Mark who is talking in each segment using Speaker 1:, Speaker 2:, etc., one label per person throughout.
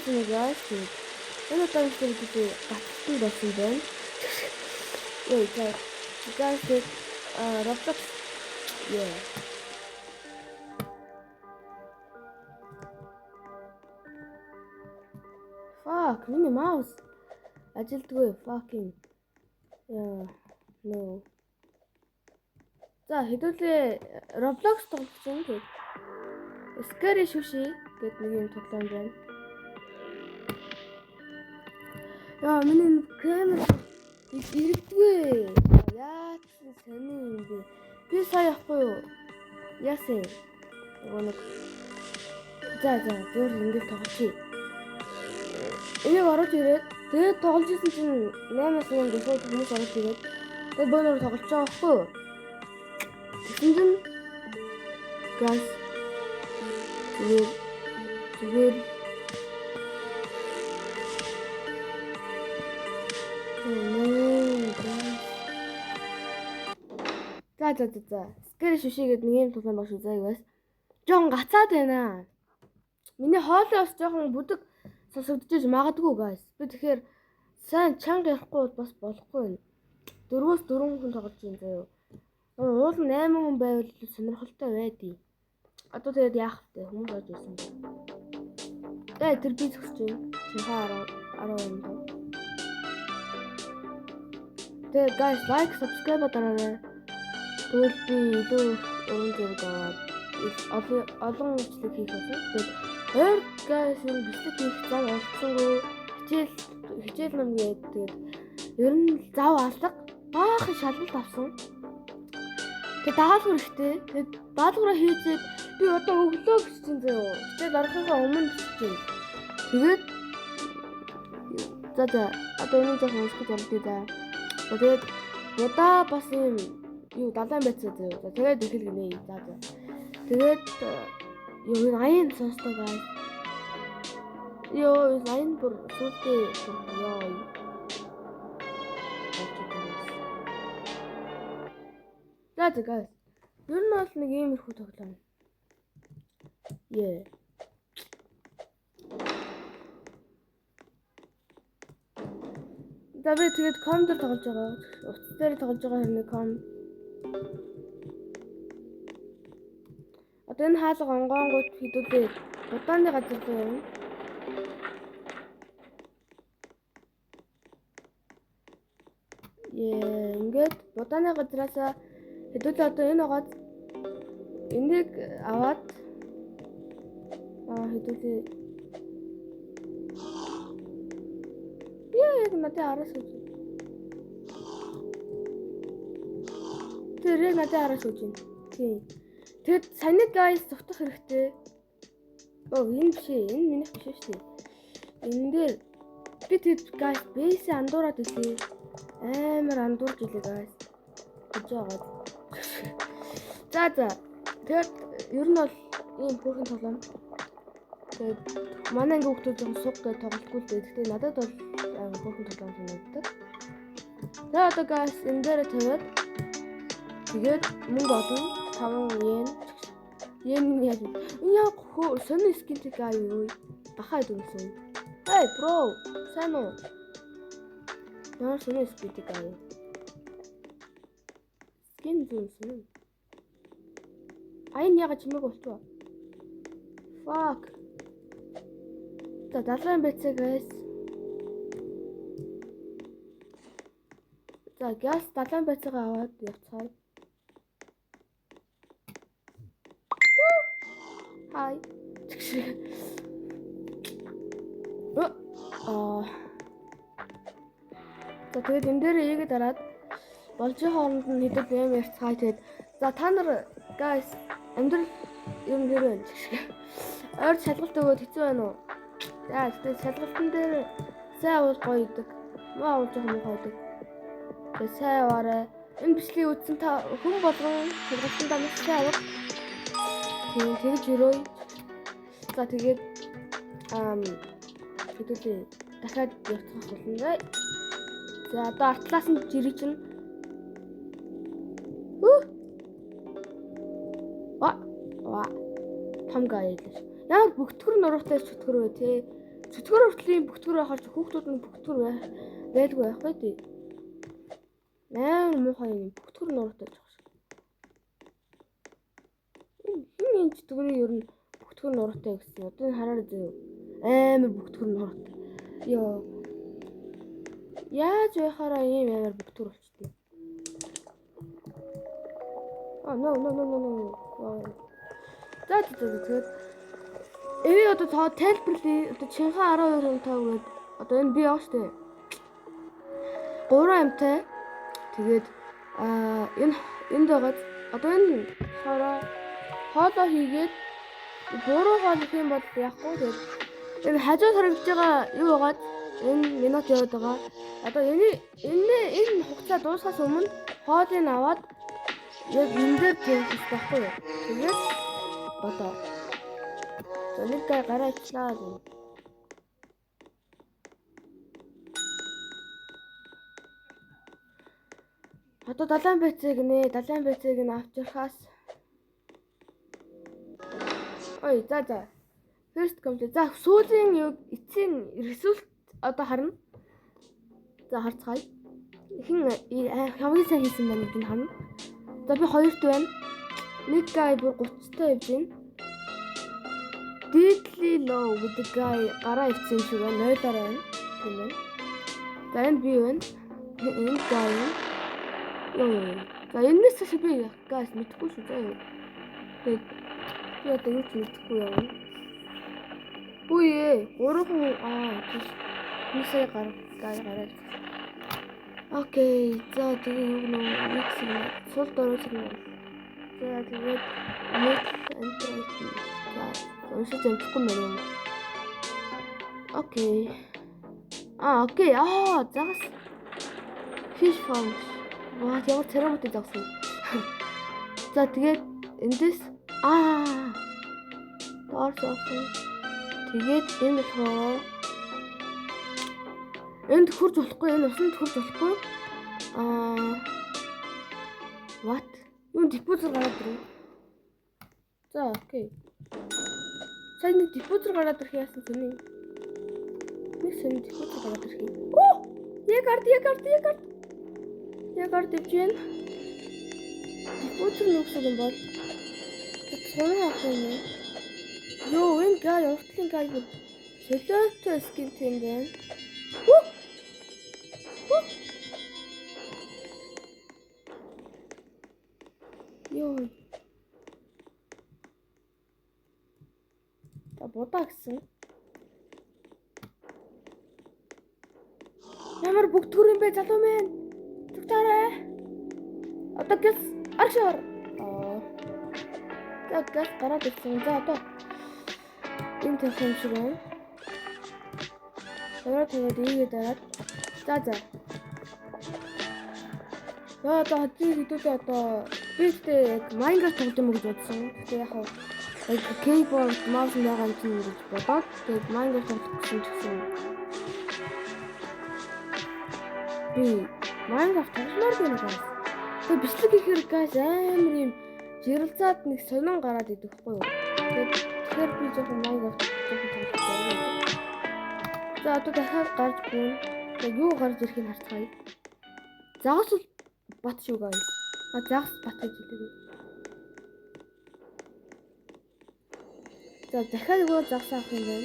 Speaker 1: байсан guys. Энэ удаа бид гацсан болсон байна. Wait, guys, Roblox. Yeah. Fuck, миний маус ажилдгүй fucking. Yeah, no. За хэдүүлээ Roblox тоглож юм гээд. Scary Sushi гэдэг нэг юм тоглоом байна. Яа, миний камер иргэдгүй. Яа ч сони юм бэ. Би сая явахгүй юу? Яасан. Нэг. За зөөр ингэж тоглочих. Энийг ороод ирээд тэгээд тоглож исэн чинь 8-аас 9 дэх хүмүүс ороод ирээд тэгээд бөөнөр тоглож байгаа байхгүй юу? Тэгсэн чинь guys тэгээд За. Scary Sushi гэдэг нэг юм тоглоом багш үзээ guys. Жон гацаад байна. Миний хоолой бас жоохон бүдэг сонсогдож магадгүй guys. Би тэгэхээр сайн чанга ярихгүй бас болохгүй. 4-4 хүн тоглож байна заяа. Уул 8 хүн байвал сонирхолтой байдیں۔ Одоо тэгээд яах вэ? Хүмүүс орж ирсэн. Тэр би зогсож байна. Цахаа 10 хүн. Тэгээд guys like subscribe дараарай. Тэгвэл би илүү өрн зэрэг аваад олон бичлэг хийх болно. Тэгээд guys энэ бичлэг хийх зав олцсонгүй хичээл нам гэдэг. Ер нь зав алга баахан шалгалт авсан. Тэгээд даалгавар ихтэй. Тэгээд даалгавраа хийжээд би одоо өглөө гэсэн заяа. Хичээл арахынхаа өмнө бичиж. Тэгээд за одоо энэ жоохон өсгөж болдгий да. Тэгээд удаа бас юм юу далайн байцаа заяа. Тэгээд ихэл гинэ. За. Тэгээд юу аян сонсдог аа. Ёо аян бүр сүлтэй ёо. За guys. Ер нь бол нэг иймэрхүү тоглоом. Yeah. Давид тэгээд комдор тоглож байгаа. Утас дээр тоглож байгаа хэрнээ ком. Одоо энэ хаалга онгонгууд хэдүүлээ удааны газар руу явна. Ингээд удааны газараасаа хэдүүлээ одоо энэ угаад энийг аваад хэдүүлээ яг надад араас үгүй. Тэр надад араас үгүй. Тийм. Тэгэд саний guys зутах хэрэгтэй. Энэ биш ээ. Энэ минийх биш шүү дээ. Энэ дээр би тэгэд guys бейс андуураад үлээ. Амар андуурж үлээ guys. Гэж байгаа. За. Тэгэд ер нь бол ийм хөөрхөн тоглоом. Тэгээд манай анги хүмүүс жоохон сугтай тоглолтгүй л дээ. Гэхдээ надад бол хөөрхөн тоглоом санагддаг. Тэгээд одоо guys энэ дээр тавиад тэгээд мөнгө олно 5 yen яг. Энэ яг сони скинтэй гай юу? Бахаа дүнсэн. Hey bro, сайн уу? Яа сони скинтэй гай. Скин дүнсэн. Айн яга чимэг болчихоо. Fuck. За далайн байцаа guys. За газ далайн байцаагаа аваад явцгаая. Hi. За тэгээд энэ дээр ийгээ дараад болжийн хооронд нь хэдэг юм ярьцгаая. Тэгээд за та нар guys амьдрал юм хэрэг байна. Ойр шалгалт өгөөд хэцүү байна уу? За тэгээд шалгалтын дээр сайн уул гоё идэг. Маа уул жоохон гоё идэг. Тэгээд сайн яваарай. Энэ бичлэгийг үзсэн та хүн болгон шалгалтандаа маш сайн авах. Тэгж өрөө. За тэгээд хэдүүлээ дахиад явцгаах болно. За одоо артлаас нь жирий чинь. Том гай ялш. Яг бүгтгэр нуруутай чөтгөр вэ те. Цэцгэр хүртлийн бүгдгөр байхаар хүүхдүүд нь бүгдгөр байлгүй байх бай тээ. Амар муухай юм бүгдгөр нууртай ч багш. Хин энэ цэцгэрийн ер нь бүгдгөр нууртай гэсэн. Одоо хараарай зөө. Амар бүгдгөр нууртай. Йоо. Яаж байхаараа ийм амар бүгдгөр болчтой. No. За тэгээд одоо тоо тайлбарлая. Одоо Чинхан 12 тоо гээд одоо энэ би яваа штэ. 3 амтай. Тэгээд энд байгаад одоо энэ хоолоо хийгээд буруу хоол их юм бол яахгүй. Тэгээд энэ хажууд харагдж байгаа юу байгаад энэ минут яваад байгаа. Одоо энэ хугацаа дуусахаас өмнө хоолыг аваад яг энэ дээр тавих хэрэгтэй байхгүй юу? Тэгээд одоо нэг гараа ичлаа гэнэ. Одоо далайн байцыг авчирхаас. Ой, за. First complete. За, сүүлийн эцсийн result одоо харна. За, харцгаая. Хин хамгийн сайн хийсэн байна гэдгийг харна. За, би 2-т байна. Нэг guy бүр 30-тай явж байна. Deadly low with the guy гараа ивцэн шиг байна. 0-аар байна. Тийм байна. За, энэ би байна. Энэ guy байна. За, энэс цааш би guys мэдхгүй шүү заа. Тэгээд би одоо юу ч мэдхгүй явна. Үе 3 хүн нисээ гараа. Окей. За, тэгээ юу нөө сул дөрөв чинь. За, тэгээд нэг энтрайт. Уншиж амжихгүй мэн. Окей. Окей. Загас. Fish farm. Ваа, ямар царайтай загсан. За, тэгээд эндээс доор зоосон. Тэгээд энэ болохоор энд хурж болохгүй, энэ усанд хурж болохгүй. What? Юу диффузер гараад ирв. За, окей. Сайн нэг диффузер гараад ирэх яасан тэний. Нэг сэн диффузер гараад ирэх. Яг ард ивжэн. Диффузер нүгсэг юм бол. Цонх авах юм. Йоо, энэ гай уртлын гай бүр солиотой скин тийм байна. Йоо. Та бодаа гэсэн. Ямар бүгдгөр юм бэ залуу минь? Зүгтаарай. Одоо гэс аршаар. За гэс гараад ирсэн. За одоо энэ телефон шиг байна. Тэгээд ийгээд дараад. За. Одоо хэдүүлээ одоо битээ яг Minecraft тоглож юм гэж бодсон. Тэгээд яг keyboard mouse байгаа юм чинь гэж бодоод тэгээд Minecraft тоглох гэсэн. Би Minecraft тогломоор байна guys. Тэгээд бичлэг хийхээр guys амар юм жирэлцаад нэг сонин гараад идэх байхгүй юу? Тэгэхээр би жоохон Minecraft тоглох. За одоо дахиад гарч гүн. Тэгээд юу гарч ирэхийг харцгаая. Загас бат шүү guys. Загас бат гэж хэлдэг. За дахиад юу загас авах юм бэ?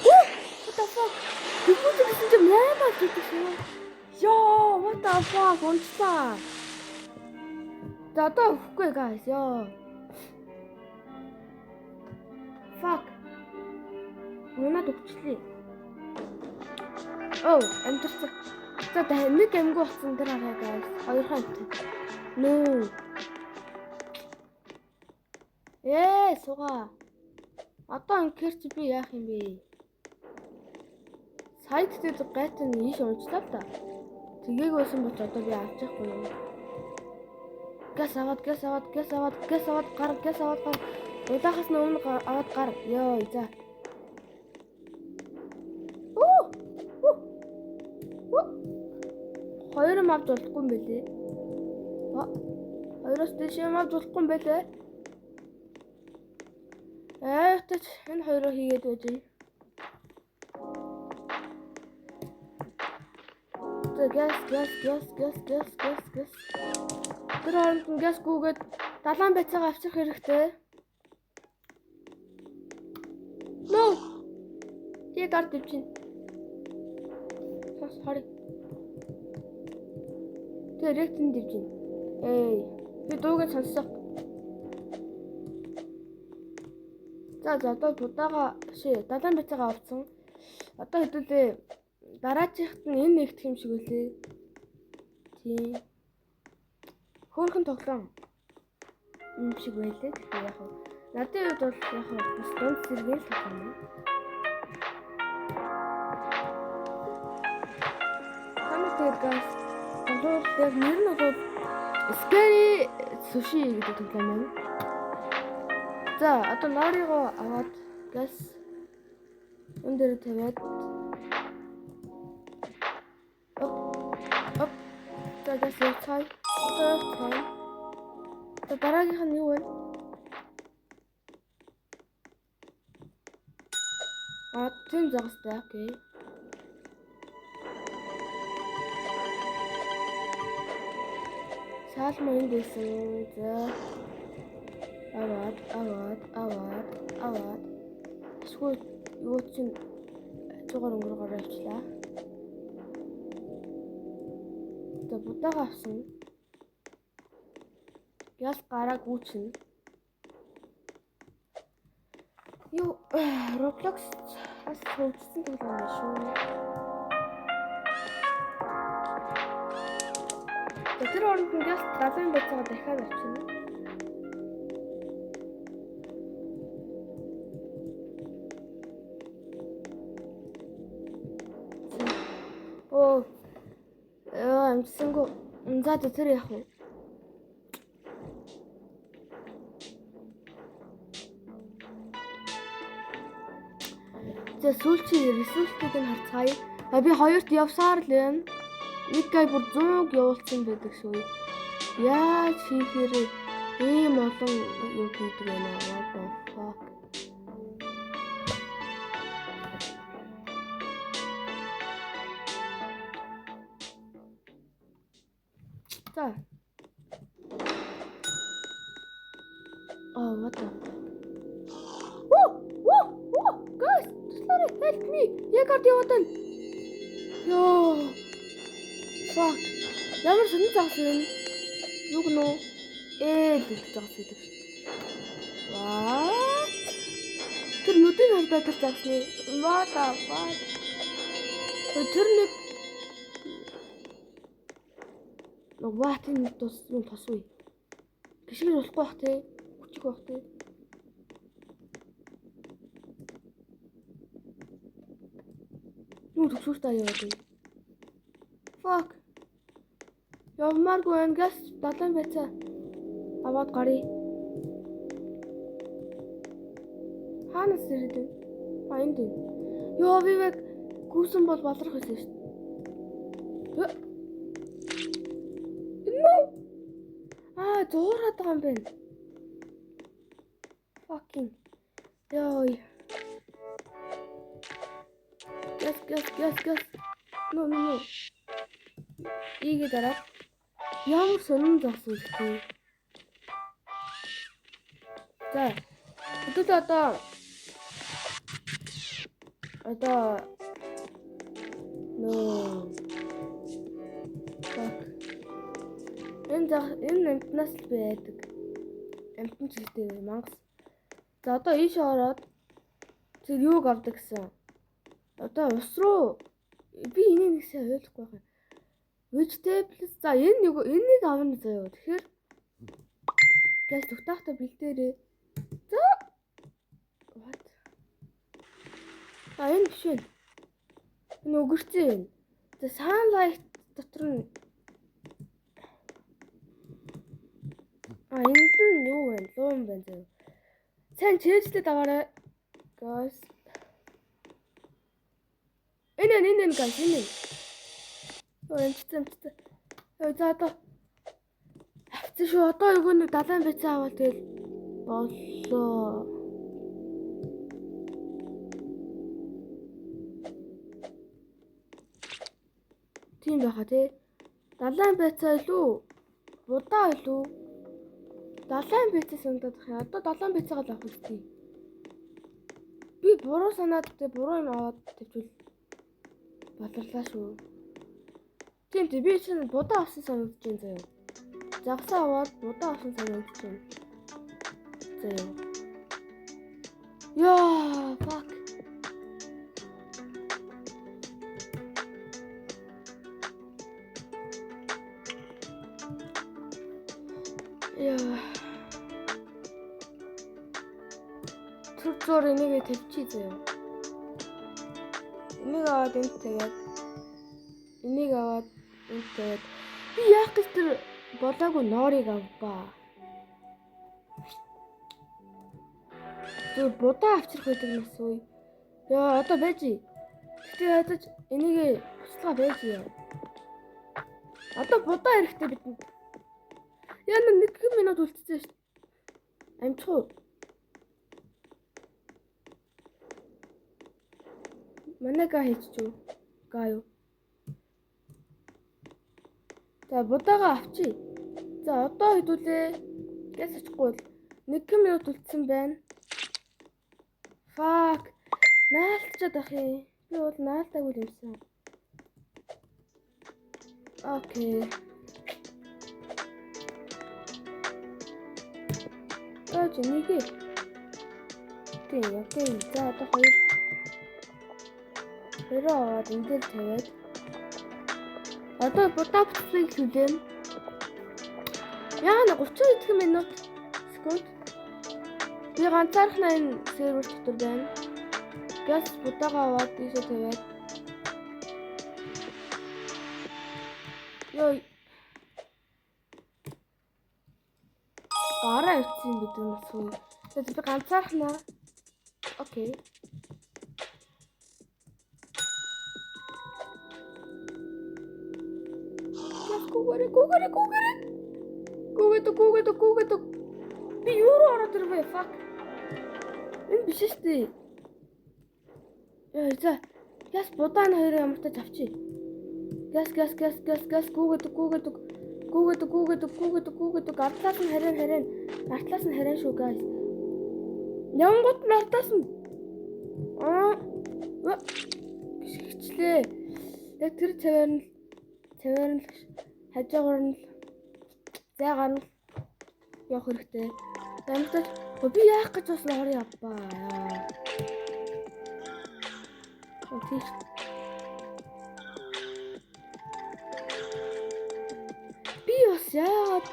Speaker 1: What the fuck? Диффузер гэсэн чинь наймаа гэдэг шүү. Йоо, what the fuck? Унцлаа. За одоо өгөхгүй guys. Йоо. Fuck. Унаад өгчлээ. Амтарсан. За нэг амгүй болсон тэр хараа guys. 2 хоног. No. Суга. Одоо ингээр чи би яах юм бэ? Сайд дээр гайтан ийш унцлаа та. Тэгээг байсан бол одоо би авчихгүй юм. Газ аваад гар. Удахаас нь өмнө аваад гар. Йоо, за. Хоёр юм авч болохгүй юм байлээ. Хоёроос дэш юм авч болохгүй юм байлээ. Тэгэж энэ хоёроо хийгээд байж. Газ. Тэр хооронд нь газ гүгээд далайн байцаагаа авчрах хэрэгтэй. No. Яг ард ивч чинь. Sorry. Тэр яг тэнд ивч чинь. Би дуугаа сонсох. За одоо будаага далайн байцаагаа авсан. Одоо хэдүүлээ дараачихт нь энэ нэгдэх юм шиг үлээ. Тийм. Хөөрхөн тоглоом юм шиг байлээ. Тэгэхээр яг надын хувьд бол яг бас дунд зэргийн л тоглоом юм. Тэгээд guys, тоглоом яг нэр нь бол Scary Sushi гэдэг тоглоом юм. За одоо норыгоо аваад guys энэ дээр тавиад за guys цай дараагийнх нь юу вэ? Тийм загастай окей. Салма энд байсан. За аваад. Эсвэл юу чинь цугаар өнгөрөөр авчлаа. За будаага авсан. Яс гараа гүйчин. Юу Roblox ас хөвчсөн тоглоом юм шүү. Тэр оронд нь яс далайн байцаага дахиад авчихна. Амсангүй. За тэр яах вэ? За сүүлчийн ресурсыг нь харцгаая. Би хоёрт явсаар л байна. Нэг гай бүр 100 явуулсан байдаг шүү. Яаж хийхээр ийм олон юм хийдэг вэ? What the fuck? За. What the fuck? Guys, help me. Яг ард яваад байна. Ёо. Fuck. Ямар сонир загас юм. Юу гэнэ? Дэх загас гэдэг. What? Тэр нүдийн хардаа тэр загасны. What the fuck? Тэр нэг энэ тосгүй. Гişгэр болохгүй бах те. Хүчиг бах те. Юу төгсөж таа яваад байна. Fuck. Явмааргүй байна. Газ далайн байцаа аваад гарыг. Хаанаас ирээд вэ? Энд үү. Йоо би яг гүйсэн бол балрах байсан шүү дээ. Зуураад байгаа юм байна. Fucking. Ёо. Газ. No. Игээ дараа. Ямар сонин зас үлдээ. За. Өдөрт одоо no. Fuck. Энэ амтнаас л байдаг. Амтан ч гэдэг мангас. За одоо ийш ороод тэр юуг авдаг гэсэн. Одоо ус руу би энийг нэгсээ ойлгохгүй байна. Vegetables за энэнийг авна заяа. Тэгэхээр газ тутахта бэлдээрээ. За. What? Энэ биш үү? Энэ өгөрцөн. За sunlight дотор нь энд нь юу вэ? Луун байна заяа. Сайн чэйжлээд аваарай. Guys. Энэ guys энэ. Эмчтэй. За одоо авчих шүү. Одоо юу нэг далайн байцаа аваад тэгэл боллоо. Тийм байха тий. Далайн байцаа илүү будаа илүү далайн байцаа санагдаад байна. Одоо далайн байцаагаа л авах үстэй. Би буруу санаад тэ буруу юм аваад тавьвал батлалаа шүү. Тийм тий би чинь будаа авсан санагдаж байна заяа. Загсаа аваад будаа авсан санагдаж байна. Заяа. Яа, fuck. Яа. Түр энийг тавьчих заяа. Энийг аваад энд тэгээд энийг аваад энд тэгээд би яах гэж тэр болоогүй ноорыг авбаа. Зүр будаа авчрах байдаг нас уу. Яа одоо байж. Тэгтээ ядаж энийг буцлага байж яа. Одоо будаа хэрэгтэй бидэнд. Яа 1 минут үлдсэн шүү. Амжих уу? Манай га хийчихв. Га юу? За будаага авчи. За одоо хэдүүлээ. Гэс очихгүй бол 1 минут үлдсэн байна. Fuck. Наалтчаад ах юм. Би бол наалтаагүй юмсан. Окей. Аач нэг. Окей. За одоо хоёр. Өөрөө аваад энэ дээр тавиад. Одоо будаа буцлыг хүлээн. Яа 30 минут. Секунд. Би ганцаархнаа энэ сервер дотор байна. Газ будаага аваад ийшээ тавиад. Йой. Гараа ицсэн гэдэг нь бас уу. Тэгээд би ганцаархнаа. Окей. Гүгэд. Би юу ороод ирвэ? Fuck. Энэ биш шүү дээ. Яа за. Газ будааны хоёрын ямартаж авчи. Газ. Гүгэд. Артлаас нь харин. Артлаас нь харин шүү guys. Явангууд нь артаас нь. Гიშгчлээ. Яг тэр цаваар нь хажуугаар нь зайгаар нь явах хэрэгтэй. Ямартаж би яах гэж бас нор явбаа. Окей. Би бас яагаад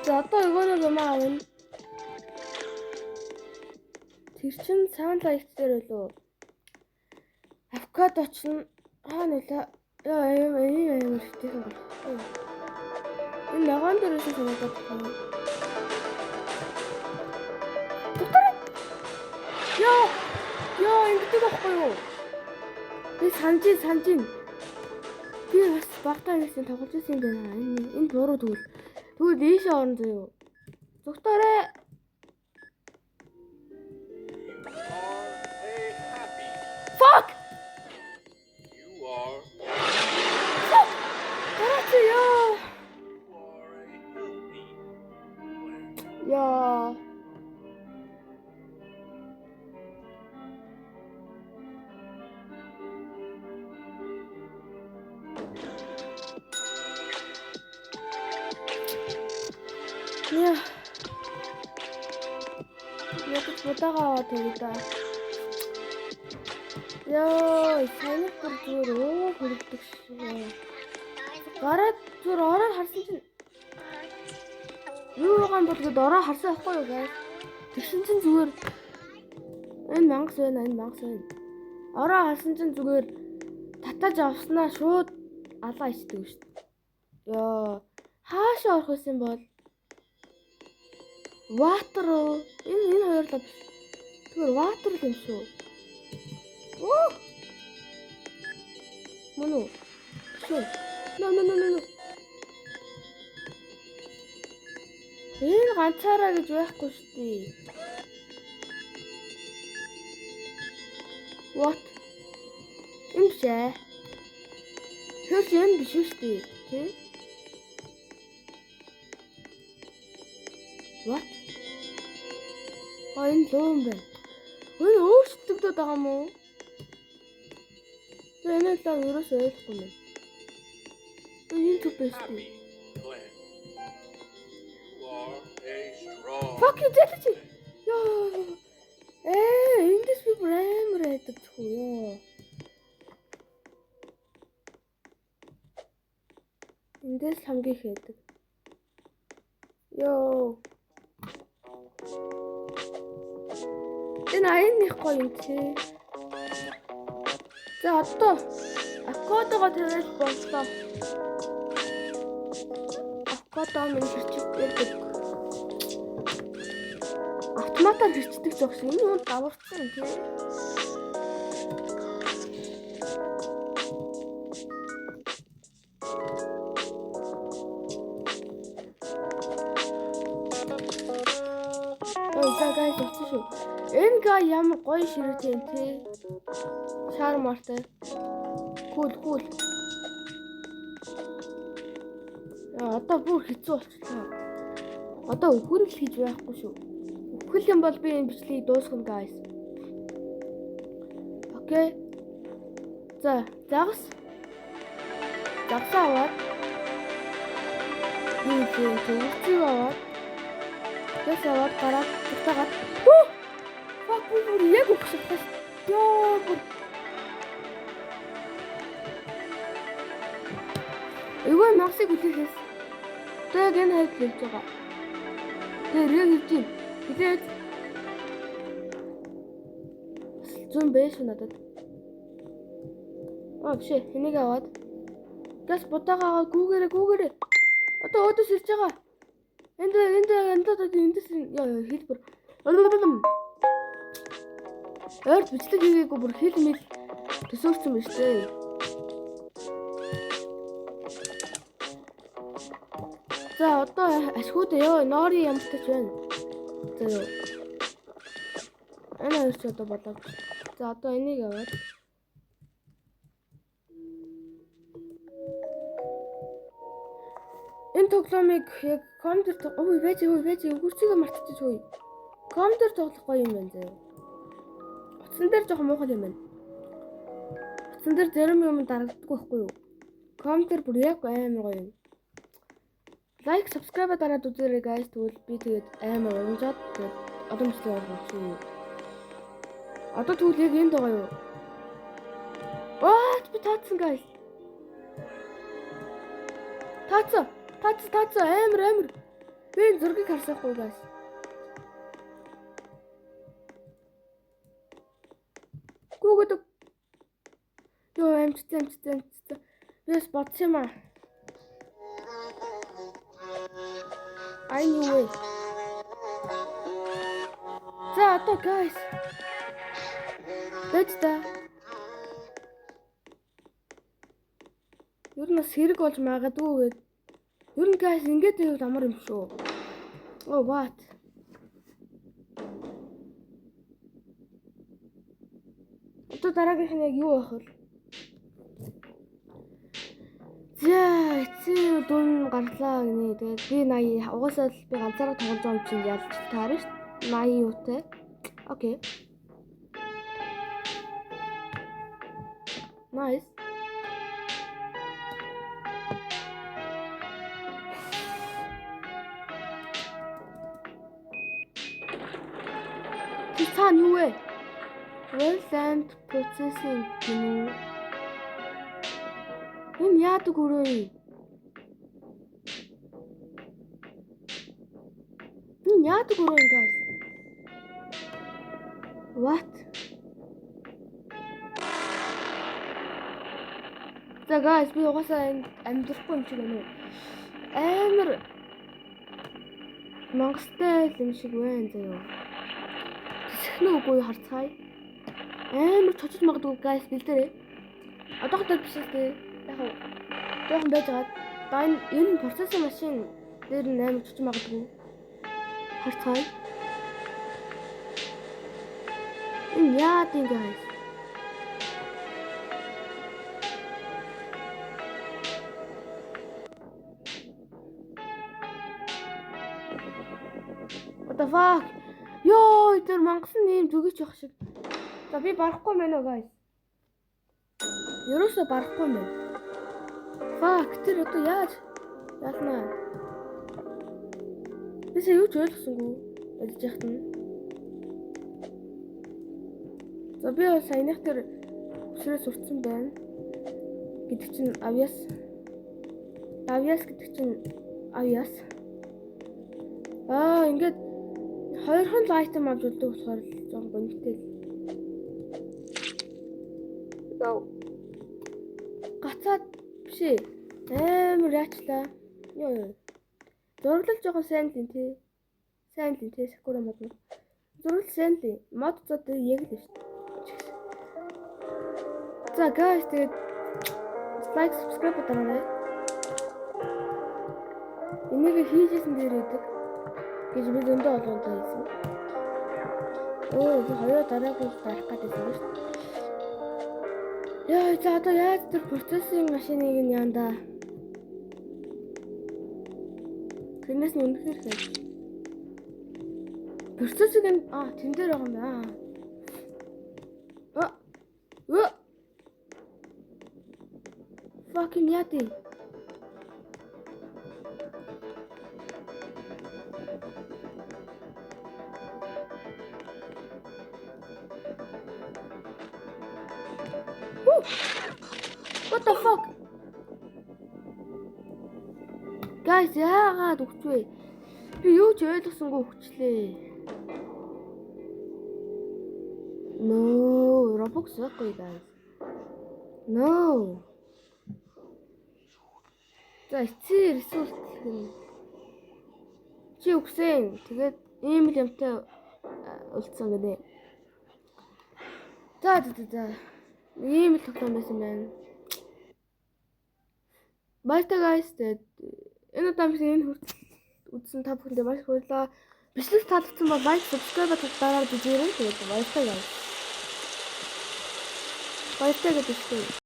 Speaker 1: за одоо өгөөнөг юм аавна. Тэр чин саундлагт дээр үлээ. Авокадо ч хаана нөлөө. Яа юм шигтэй юм. Энэ наган дээрээс санагдаад байна. Доктор. Яа ингэдэг байхгүй юу? Би санжин. Би бас багтаа нэгсэн тоглож ирсэн юм байна. Энэ буруу тэгвэл ийшээ орно заяа. Докторээ. Fuck. Яа. Яг будаага тавида. Яа, сайн бүр хүрдэг шүү. Гараад зүр ороод харсан чинь юу байгаа бол гээд ороо харсан байхгүй юу guys. Тэгсэн чинь зүгээр энэ мангас байна. Ороо харсан чинь зүгээр татаж авснаа шууд алаа ичдэг шүү дээ. Яа, хаашаа орох байсан бол water энэ хоёрлоо биш. Тэгвэл water л юм шүү. Оо. Моно. Шү. No. Энэ ганцаараа гэж байхгүй шүү дээ. What? Энэ биш ээ. Тэр энэ биш шүү дээ. Тэ? What? Энэ луу юм байна. Энэ өөрчлөгдөд байгаа юм уу? Энэ л ерөөсөө ойлгохгүй юм. Энэ төв биш дээ. Fuck you, Daddy! Яа. Эндээс би амар байдаг тхүү ёо. Эндээс хамгийн их байдаг. Ёо. Энэ аян их гоё юм чи. За одоо кодогоо тавиад боллоо. Кодоо минь хэрчдэг. Автоматар хэрчдэг зогс. Энэ юу даварцсан тий. За guys очсон шүү. Энэ гай ямар гоё ширээтэй юм тий. Шармартай. Cool. Одоо бүр хэцүү болчихлоо. Одоо өхөн л хийж байхгүй шүү. Өхөл юм бол би энэ бичлэгийг дуусгах guys. Окей. За, загсаа аваад. Нэг төвчөө аваад. Тэс аваад гараад тутагаад. Fuck бүр яг өгсөн. Ёо. Эвгүй максыг үлээхээс. Яг энэ хайд хэлж байгаа. Тэр яг хэлж юм. Тэгээд зүүн бэш надад. Биш энийг аваад. Газ бутаагаа гүүгээрээ. Одоо өдөөс ирж байгаа. Энд хэлбэр. Ойр бичлэг хийгээгүй бүр хэлмэл төсөөлсөн байна шүү дээ. За одоо ашгүйдээ ёо нори ямартай ч байна. За ёо. Энэ ч одоо болоо. За одоо энийг аваад. Энэ тоглоомыг яг компьютер вэж үрцэгээ мартчих хөөе. Компьютер тоглох гоё юм байна заяа. Утсан дээр жоохон муухай юм байна. Утсан дээр зарим юм дарагддаг байхгүй юу? Компьютер бүр яг амар гоё юм. Лайк, subscribe дараад үзээрэй guys. Тэгвэл би тэгээд амар урамжаад тэгээд одоо бичлэг болгох юм. Одоо тэгвэл яг энд байгаа юу? Би таацсан guys. Таацсан амар. Би энэ зургийг харсахгүй guys. Гүгөдөг. Ёо амттай. Бис бодсон юм аа. Anyway. За одоо guys. Дэжтэй. Юу нас хэрэг болж магадгүй гээд. Юу н guys ингэж байвал амар юм шүү. Oh what? Одоо дараагийнх нь яг юу байх вэ? За, эцсийн дүн гарлаа гинэ. Тэгээд би 80 угаасаа л би ганцаараа тоглож байгаа юм чинь ялж таарна шүү. 80 юутай. Окей. Nice. Титан юу вэ? Well-land processing гинэ. Энэ яадаг өрөө? Энэ яадаг өрөө юм guys? What? За guys би угаасаа амьдрахгүй юм шиг байна уу? Амар мангастай юм шиг байна заяа. Тэсхнэ үгүй харцгаая. Амар цочж магадгүй guys бэлдээрээ. Одоохондоо биш ээ. Яг жоохон байж байгаа. Энэ процессор машин дээр нь амар цочж магадгүй. Харцгаая. Энэ яа тийм guys. What the fuck? Йоо, тэр мангасан нэм зүгэж явах шиг. За би барахгүй байна уу, guys? Ерөөсөө барахгүй юм байна. Fuck, тэр одоо яаж яалнаа? Би сая юу ч ойлгосонгүй. Ялж яхад нь. За би саяных тэр өсрөө сурцсан байна. Гэдэг чинь авьяас гэдэг чинь авьяас. Ингээд хоёрхан л айтем авч үлдэх болохоор жоохон гонигтэй. Гацаад биш ээ. Амар яачлаа. Йоо. Зураглал жоохон сайн л тий. Сайн л тий Sakura мод. Зураглал сайн л. Мод зод яг л шүү. За guys тэгээд like subscribe дараарай. Энийг хийжсэн дээр үүдэг. Гэж би зөндөө олонтой хийсэн. Би хоёроо дараагүй дарах гэдэг юм шүү. Яа, за одоо яаж тэр процессинг машиныг нь яанда. Тэрнээс нь үнэхээр сайн. Процессинг нь тэн дээр байгаа юм байна. Fucking яти. What the fuck? Guys, яагаад өгчвэ? Би юу ч ойлгосонгүй өгчлээ. No, Roblox байхгүй guys. No. За эцсийн ресурс гэх нь чи өгсөн. Тэгээд ийм л юмтай үлдсэн гэдэг. За. Ийм л тоглоом байсан байна. Баярлалаа guys. Энэ удаагийн энэ үзсэн та бүхэндээ маш их баярлалаа. Бичлэг таалагдсан бол лайк, subscribe дараад үзээрэй. Тэгээд баярлалаа guys. Баярлалаа гэдэг.